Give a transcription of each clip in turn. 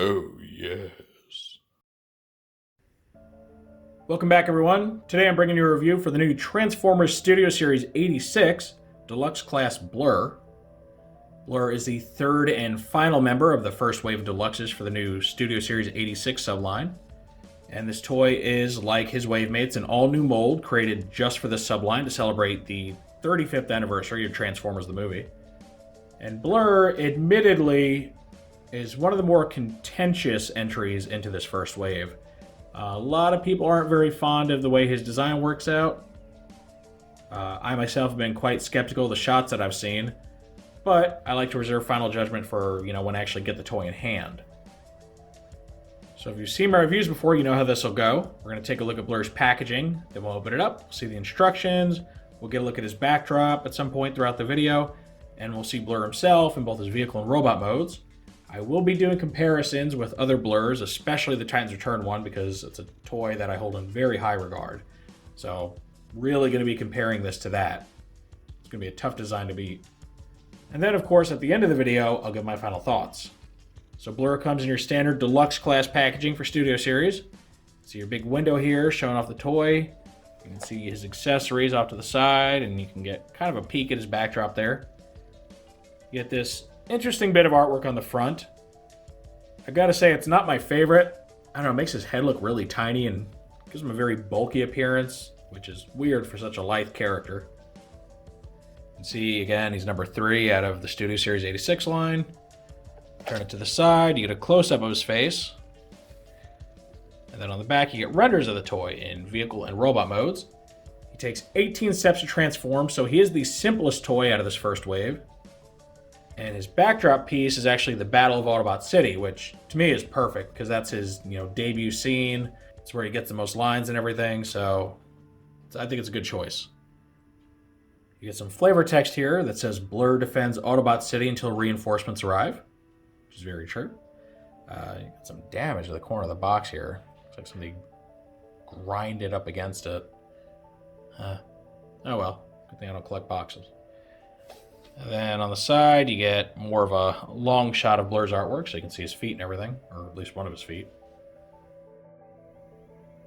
Oh, yes. Welcome back, everyone. Today I'm bringing you a review for the new Transformers Studio Series 86 Deluxe Class Blurr. Blurr is the third and final member of the first wave of Deluxes for the new Studio Series 86 subline. And this toy is, like his wave mates, an all-new mold created just for this subline to celebrate the 35th anniversary of Transformers the movie. And Blurr, admittedly, is one of the more contentious entries into this first wave. A lot of people aren't very fond of the way his design works out. I myself have been quite skeptical of the shots that I've seen, but I like to reserve final judgment for, when I actually get the toy in hand. So if you've seen my reviews before, you know how this will go. We're going to take a look at Blurr's packaging, then we'll open it up, see the instructions, we'll get a look at his backdrop at some point throughout the video, and we'll see Blurr himself in both his vehicle and robot modes. I will be doing comparisons with other Blurrs, especially the Titans Return one, because it's a toy that I hold in very high regard. So, really going to be comparing this to that. It's going to be a tough design to beat. And then, of course, at the end of the video, I'll give my final thoughts. So, Blurr comes in your standard Deluxe class packaging for Studio Series. See your big window here showing off the toy. You can see his accessories off to the side, and you can get kind of a peek at his backdrop there. You get this interesting bit of artwork on the front. I gotta say, it's not my favorite. I don't know, it makes his head look really tiny and gives him a very bulky appearance, which is weird for such a lithe character. You can see, again, he's number 3 out of the Studio Series 86 line. Turn it to the side, you get a close-up of his face. And then on the back, you get renders of the toy in vehicle and robot modes. He takes 18 steps to transform, so he is the simplest toy out of this first wave. And his backdrop piece is actually the Battle of Autobot City, which to me is perfect because that's his, debut scene. It's where he gets the most lines and everything, so I think it's a good choice. You get some flavor text here that says Blurr defends Autobot City until reinforcements arrive, which is very true. You got some damage to the corner of the box here. Looks like somebody grinded up against it. Oh well, good thing I don't collect boxes. And then on the side, you get more of a long shot of Blurr's artwork, so you can see his feet and everything, or at least one of his feet.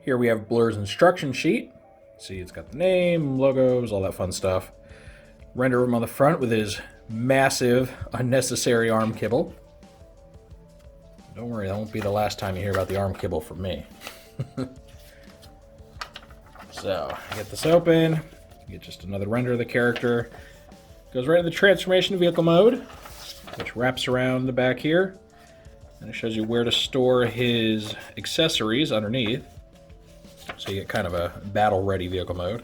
Here we have Blurr's instruction sheet. See, it's got the name, logos, all that fun stuff. Render him on the front with his massive, unnecessary arm kibble. Don't worry, that won't be the last time you hear about the arm kibble from me. So, you get this open, you get just another render of the character. Goes right into the transformation vehicle mode, which wraps around the back here. And it shows you where to store his accessories underneath. So you get kind of a battle-ready vehicle mode.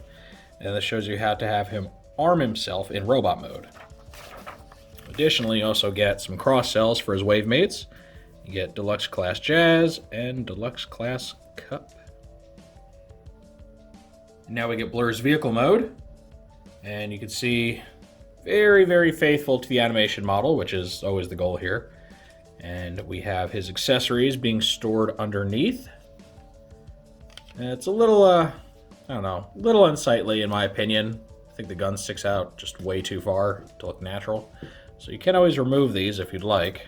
And this shows you how to have him arm himself in robot mode. Additionally, you also get some cross-cells for his wave mates. You get Deluxe Class Jazz and Deluxe Class Cup. Now we get Blurr's vehicle mode. And you can see very, very faithful to the animation model, which is always the goal here. And we have his accessories being stored underneath. And it's a little, a little unsightly in my opinion. I think the gun sticks out just way too far to look natural. So you can always remove these if you'd like.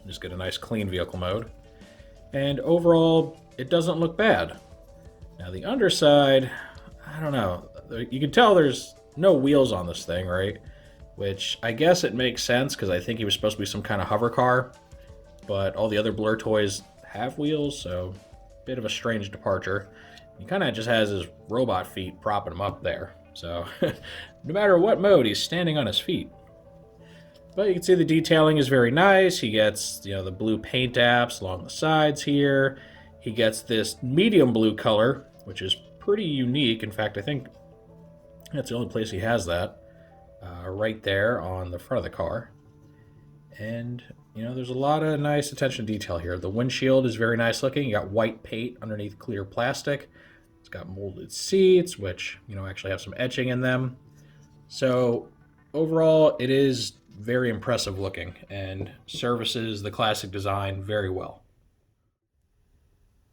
Just get a nice clean vehicle mode. And overall, it doesn't look bad. Now the underside, I don't know. You can tell there's no wheels on this thing, right? Which I guess it makes sense because I think he was supposed to be some kind of hover car, but all the other Blurr toys have wheels, so a bit of a strange departure. He kind of just has his robot feet propping him up there, so no matter what mode, he's standing on his feet. But you can see the detailing is very nice. He gets, the blue paint apps along the sides here. He gets this medium blue color, which is pretty unique. In fact, I think that's the only place he has that, right there on the front of the car. And, there's a lot of nice attention to detail here. The windshield is very nice looking. You got white paint underneath clear plastic. It's got molded seats, which, actually have some etching in them. So, overall, it is very impressive looking and services the classic design very well.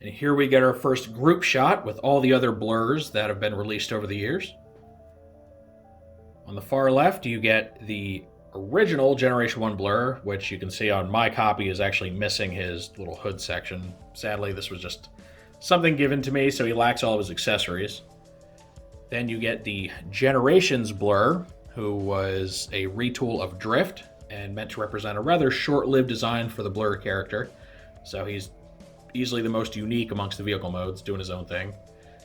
And here we get our first group shot with all the other Blurrs that have been released over the years. On the far left, you get the original Generation 1 Blurr, which you can see on my copy is actually missing his little hood section. Sadly, this was just something given to me, so he lacks all of his accessories. Then you get the Generations Blurr, who was a retool of Drift and meant to represent a rather short-lived design for the Blurr character. So he's easily the most unique amongst the vehicle modes, doing his own thing.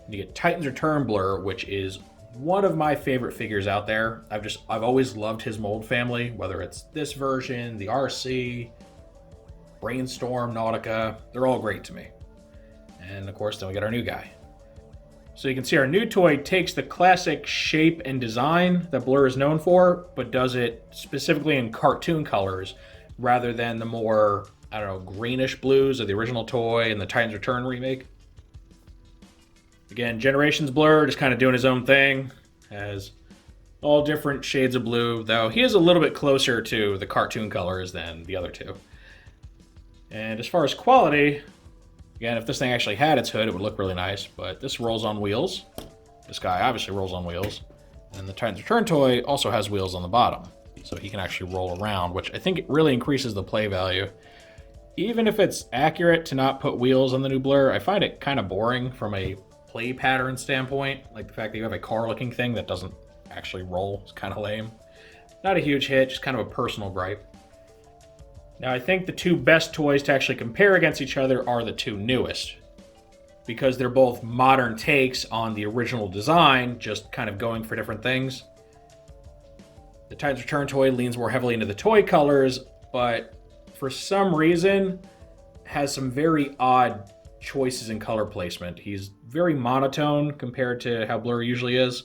And you get Titan's Return Blurr, which is one of my favorite figures out there. I've always loved his mold family, whether it's this version, the RC, Brainstorm, Nautica, they're all great to me. And of course, then we get our new guy. So you can see our new toy takes the classic shape and design that Blurr is known for, but does it specifically in cartoon colors rather than the more, I don't know, greenish blues of the original toy and the Titan's Return remake. Again, Generations Blurr just kind of doing his own thing. Has all different shades of blue, though he is a little bit closer to the cartoon colors than the other two. And as far as quality, again, if this thing actually had its hood, it would look really nice, but this rolls on wheels. This guy obviously rolls on wheels. And the Titan's Return toy also has wheels on the bottom, so he can actually roll around, which I think it really increases the play value. Even if it's accurate to not put wheels on the new Blurr, I find it kind of boring from a play pattern standpoint. Like the fact that you have a car-looking thing that doesn't actually roll is kind of lame. Not a huge hit, just kind of a personal gripe. Now, I think the two best toys to actually compare against each other are the two newest, because they're both modern takes on the original design, just kind of going for different things. The Titan's Return toy leans more heavily into the toy colors, but for some reason has some very odd choices in color placement. He's very monotone compared to how Blurr usually is.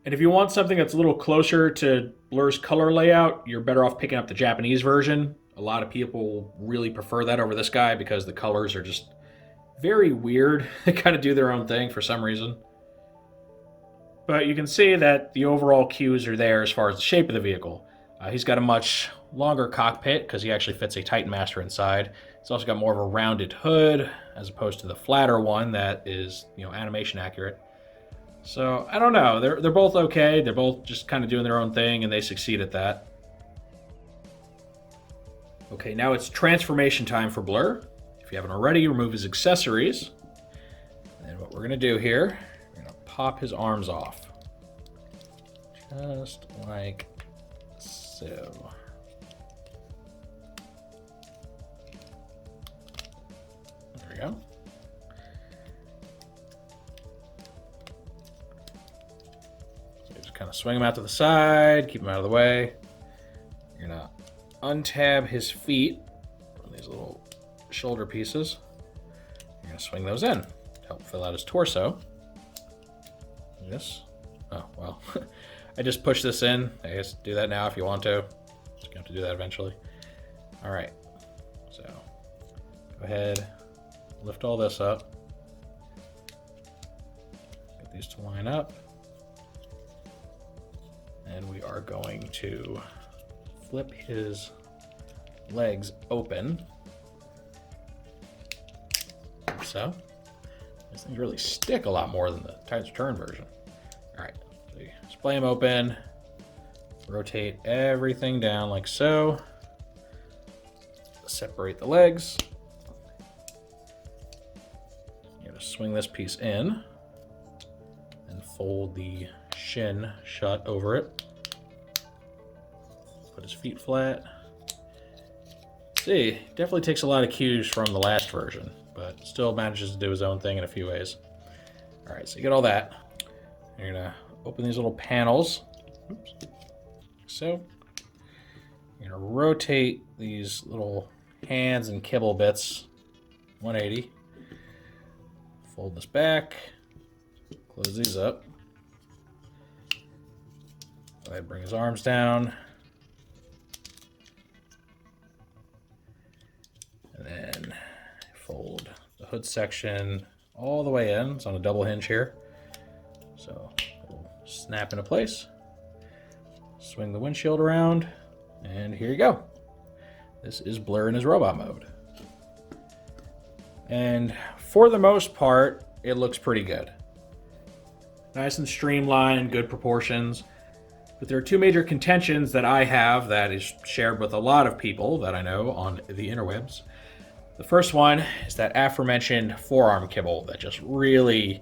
And if you want something that's a little closer to Blurr's color layout, you're better off picking up the Japanese version. A lot of people really prefer that over this guy because the colors are just very weird. They kind of do their own thing for some reason. But you can see that the overall cues are there as far as the shape of the vehicle. He's got a much longer cockpit because he actually fits a Titan Master inside. It's also got more of a rounded hood as opposed to the flatter one that is, animation accurate. So, I don't know. They're both okay. They're both just kind of doing their own thing, and they succeed at that. Okay, now it's transformation time for Blurr. If you haven't already, remove his accessories. And what we're going to do here, we're going to pop his arms off. Just like so. There we go. So just kind of swing him out to the side, keep him out of the way. You're going to untab his feet from these little shoulder pieces. You're going to swing those in to help fill out his torso. Yes. Oh, well. I just pushed this in. I guess do that now if you want to. Just going to have to do that eventually. All right. So go ahead, lift all this up. Get these to line up. And we are going to flip his legs open. Like so. These things really stick a lot more than the Titan's Return version. All right. So you splay them open. Rotate everything down like so. Separate the legs. You're gonna swing this piece in and fold the shin shut over it. Put his feet flat. See, definitely takes a lot of cues from the last version, but still manages to do his own thing in a few ways. All right, so you get all that. You're gonna open these little panels. Oops. So you're gonna rotate these little hands and kibble bits 180. Fold this back. Close these up. Go ahead, bring his arms down. And then fold the hood section all the way in. It's on a double hinge here. So it'll snap into place. Swing the windshield around, and here you go. This is Blurr in his robot mode. And for the most part, it looks pretty good. Nice and streamlined, good proportions. But there are two major contentions that I have that is shared with a lot of people that I know on the interwebs. The first one is that aforementioned forearm kibble that just really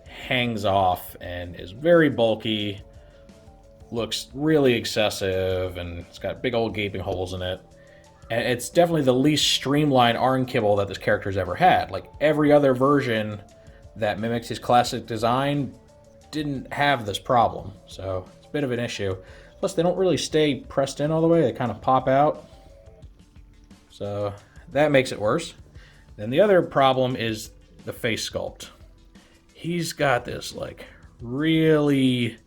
hangs off and is very bulky, looks really excessive, and it's got big old gaping holes in it. And it's definitely the least streamlined arm kibble that this character's ever had. Like, every other version that mimics his classic design didn't have this problem, so it's a bit of an issue. Plus, they don't really stay pressed in all the way, they kind of pop out. So that makes it worse. Then the other problem is the face sculpt. He's got this, like, really,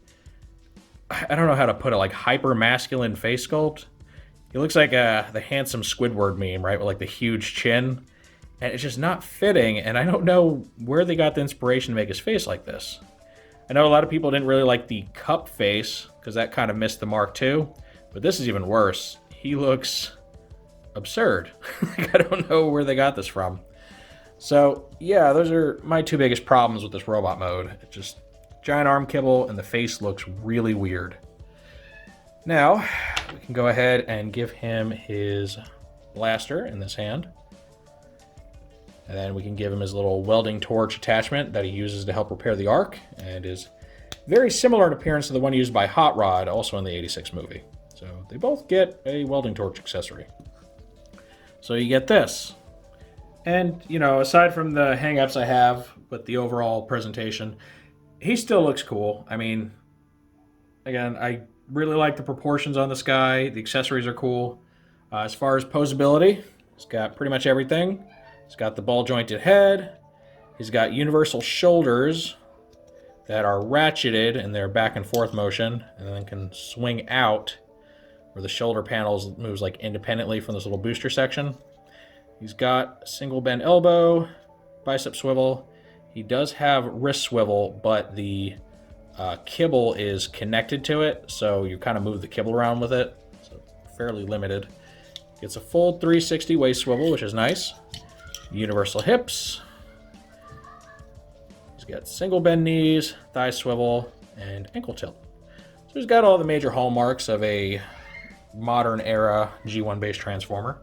I don't know how to put it, like, hyper-masculine face sculpt. He looks like the handsome Squidward meme, right, with, like, the huge chin. And it's just not fitting, and I don't know where they got the inspiration to make his face like this. I know a lot of people didn't really like the cup face, because that kind of missed the mark too. But this is even worse. He looks absurd. I don't know where they got this from. So, yeah, those are my two biggest problems with this robot mode. It's just giant arm kibble, and the face looks really weird. Now, we can go ahead and give him his blaster in this hand. And then we can give him his little welding torch attachment that he uses to help repair the arc, and is very similar in appearance to the one used by Hot Rod, also in the '86 movie. So they both get a welding torch accessory. So you get this. And, you know, aside from the hang-ups I have with the overall presentation, he still looks cool. I mean, again, I really like the proportions on this guy. The accessories are cool. As far as posability, he's got pretty much everything. He's got the ball-jointed head. He's got universal shoulders that are ratcheted in their back and forth motion, and then can swing out where the shoulder panels moves like independently from this little booster section. He's got a single bend elbow, bicep swivel. He does have wrist swivel, but the kibble is connected to it, so you kind of move the kibble around with it. So fairly limited. Gets a full 360 waist swivel, which is nice. Universal hips. He's got single bend knees, thigh swivel, and ankle tilt. So he's got all the major hallmarks of a modern era G1 based Transformer.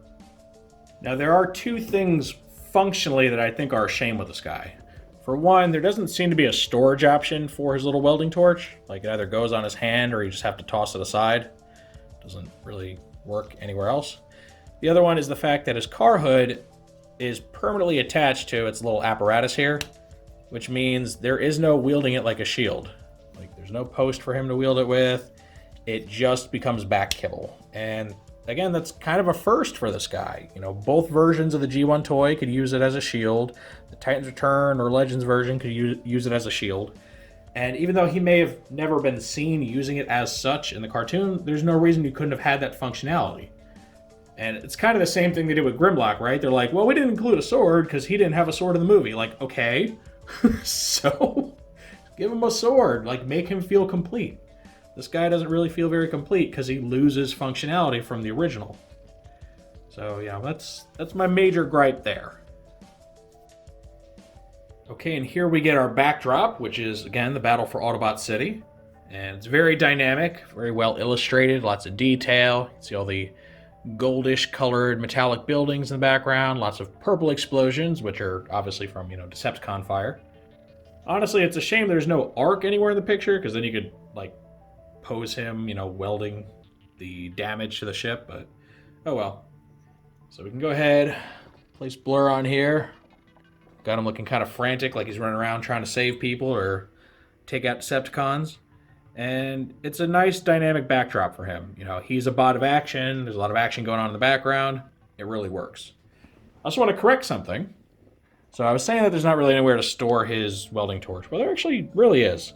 Now there are two things functionally that I think are a shame with this guy. For one, there doesn't seem to be a storage option for his little welding torch. Like, it either goes on his hand or you just have to toss it aside. Doesn't really work anywhere else. The other one is the fact that his car hood is permanently attached to its little apparatus here, which means there is no wielding it like a shield. Like, there's no post for him to wield it with. It just becomes back kibble. And again, that's kind of a first for this guy. You know, both versions of the G1 toy could use it as a shield. The Titans Return or Legends version could use it as a shield. And even though he may have never been seen using it as such in the cartoon, there's no reason you couldn't have had that functionality. And it's kind of the same thing they did with Grimlock, right? They're like, well, we didn't include a sword because he didn't have a sword in the movie. Like, okay, so give him a sword. Like, make him feel complete. This guy doesn't really feel very complete because he loses functionality from the original. So yeah, that's my major gripe there. Okay, and here we get our backdrop, which is, again, the battle for Autobot City. And it's very dynamic, very well illustrated, lots of detail. You can see all the goldish colored metallic buildings in the background, lots of purple explosions, which are obviously from, you know, Decepticon fire. Honestly, it's a shame there's no arc anywhere in the picture, because then you could, like, pose him, you know, welding the damage to the ship, but oh well. So we can go ahead, place Blurr on here. Got him looking kind of frantic, like he's running around trying to save people or take out Decepticons. And it's a nice dynamic backdrop for him. You know, he's a bot of action. There's a lot of action going on in the background. It really works. I also want to correct something. So I was saying that there's not really anywhere to store his welding torch. Well, there actually really is.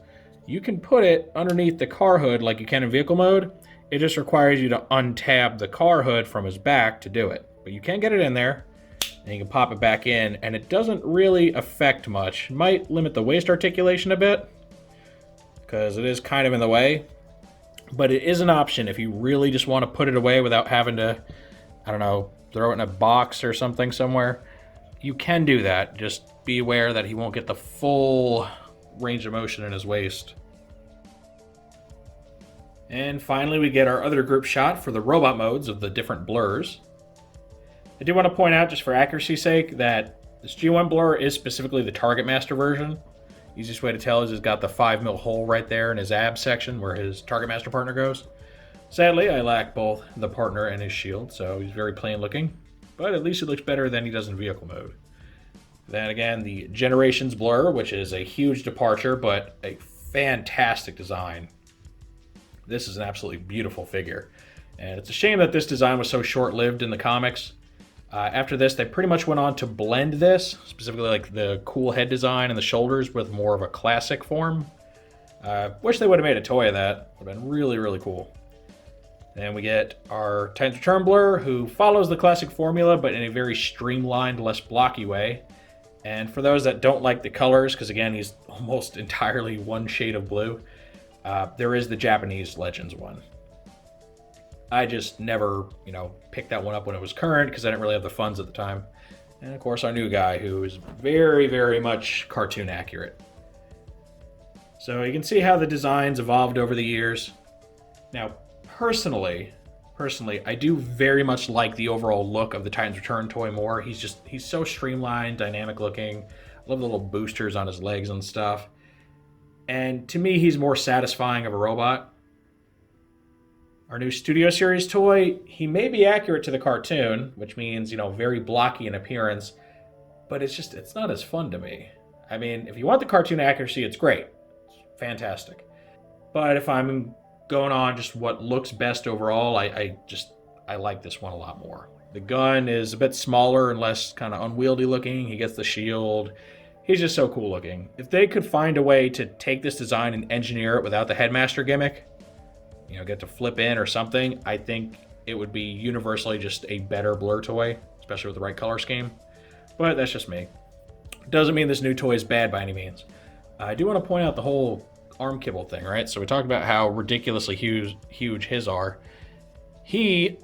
You can put it underneath the car hood like you can in vehicle mode. It just requires you to untab the car hood from his back to do it. But you can get it in there, and you can pop it back in, and it doesn't really affect much. It might limit the waist articulation a bit, because it is kind of in the way. But it is an option if you really just want to put it away without having to, I don't know, throw it in a box or something somewhere. You can do that. Just be aware that he won't get the full range of motion in his waist. And finally, we get our other group shot for the robot modes of the different blurs. I do want to point out, just for accuracy's sake, that this G1 Blur is specifically the Target Master version. Easiest way to tell is he's got the 5mm hole right there in his ab section where his Target Master partner goes. Sadly, I lack both the partner and his shield, so he's very plain looking, but at least he looks better than he does in vehicle mode. Then again, the Generations Blur, which is a huge departure, but a fantastic design. This is an absolutely beautiful figure, and it's a shame that this design was so short-lived in the comics. After this, they pretty much went on to blend this, specifically like the cool head design and the shoulders with more of a classic form. Wish they would have made a toy of that. Would have been really, really cool. Then we get our Titans Return Blur, who follows the classic formula, but in a very streamlined, less blocky way. And for those that don't like the colors, because again, he's almost entirely one shade of blue, there is the Japanese Legends one. I just never, picked that one up when it was current because I didn't really have the funds at the time. And of course, our new guy, who is very, very much cartoon accurate. So you can see how the designs evolved over the years. Now, personally, I do very much like the overall look of the Titans Return toy more. He's so streamlined, dynamic looking. I love the little boosters on his legs and stuff. And to me, he's more satisfying of a robot. Our new Studio Series toy, he may be accurate to the cartoon, which means, very blocky in appearance, but it's not as fun to me. I mean, if you want the cartoon accuracy, it's great. It's fantastic. But if I'm going on just what looks best overall, I like this one a lot more. The gun is a bit smaller and less kind of unwieldy looking. He gets the shield. He's just so cool looking. If they could find a way to take this design and engineer it without the Headmaster gimmick, get to flip in or something, I think it would be universally just a better Blur toy, especially with the right color scheme. But that's just me. Doesn't mean this new toy is bad by any means. I do want to point out the whole arm kibble thing, right? So we talked about how ridiculously huge his are. He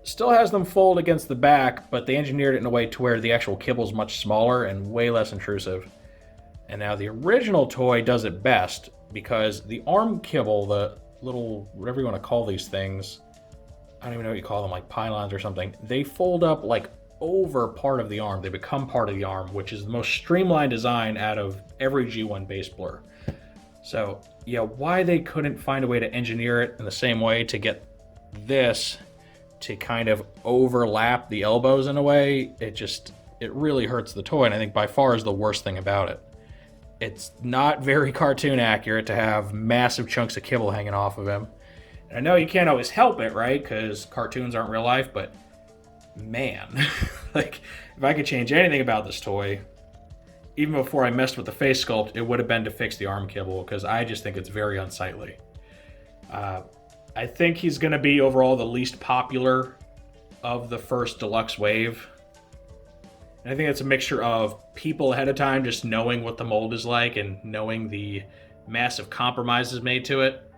still has them fold against the back, but they engineered it in a way to where the actual kibble is much smaller and way less intrusive. And now the original toy does it best because the arm kibble, the little, whatever you want to call these things, I don't even know what you call them, like pylons or something, they fold up like over part of the arm. They become part of the arm, which is the most streamlined design out of every G1 base Blur. So yeah, why they couldn't find a way to engineer it in the same way to get this to kind of overlap the elbows in a way, it really hurts the toy, and I think by far is the worst thing about it. It's not very cartoon accurate to have massive chunks of kibble hanging off of him. And I know you can't always help it, right? Because cartoons aren't real life, but man, like, if I could change anything about this toy, even before I messed with the face sculpt, it would have been to fix the arm kibble, because I just think it's very unsightly. I think he's going to be overall the least popular of the first Deluxe wave. And I think it's a mixture of people ahead of time just knowing what the mold is like and knowing the massive compromises made to it.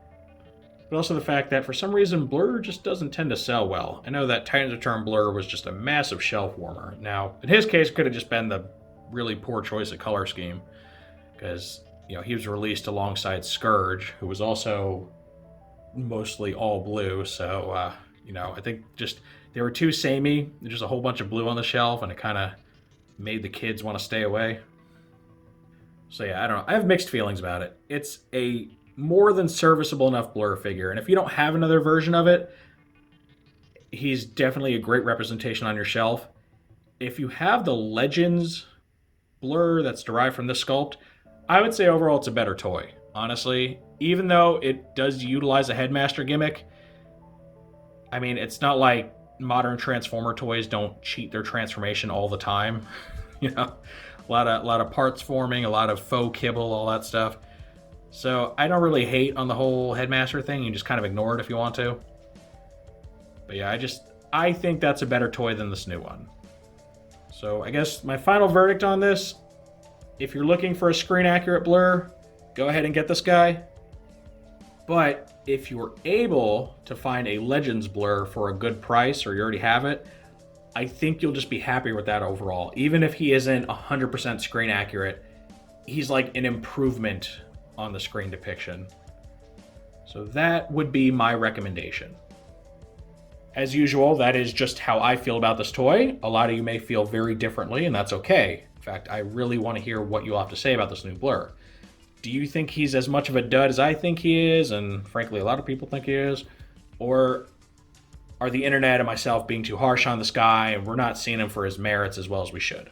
But also the fact that for some reason Blur just doesn't tend to sell well. I know that Titans Return Blur was just a massive shelf warmer. Now, in his case, it could have just been the really poor choice of color scheme. Because, he was released alongside Scourge, who was also mostly all blue. So, I think just they were too samey. There's just a whole bunch of blue on the shelf, and it kind of made the kids want to stay away. So yeah, I don't know. I have mixed feelings about it. It's a more than serviceable enough Blur figure, and if you don't have another version of it, he's definitely a great representation on your shelf. If you have the Legends Blur that's derived from this sculpt, I would say overall it's a better toy, honestly. Even though it does utilize a Headmaster gimmick, I mean, it's not like modern Transformer toys don't cheat their transformation all the time. A lot of parts forming, a lot of faux kibble, all that stuff. So I don't really hate on the whole Headmaster thing. You just kind of ignore it if you want to. But yeah, I think that's a better toy than this new one. So I guess my final verdict on this, if you're looking for a screen accurate Blur, go ahead and get this guy. But if you're able to find a Legends Blur for a good price, or you already have it, I think you'll just be happier with that overall. Even if he isn't 100% screen accurate, he's like an improvement on the screen depiction. So that would be my recommendation. As usual, that is just how I feel about this toy. A lot of you may feel very differently, and that's okay. In fact, I really want to hear what you'll have to say about this new Blurr. Do you think he's as much of a dud as I think he is, and frankly, a lot of people think he is? Or are the internet and myself being too harsh on this guy, and we're not seeing him for his merits as well as we should?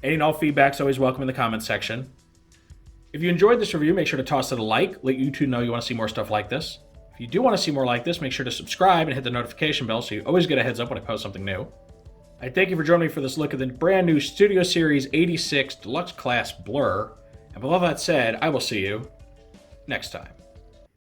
Any and all feedback's always welcome in the comments section. If you enjoyed this review, make sure to toss it a like. Let YouTube know you want to see more stuff like this. If you do want to see more like this, make sure to subscribe and hit the notification bell so you always get a heads up when I post something new. I thank you for joining me for this look at the brand new Studio Series 86 Deluxe Class Blurr. And with all that said, I will see you next time.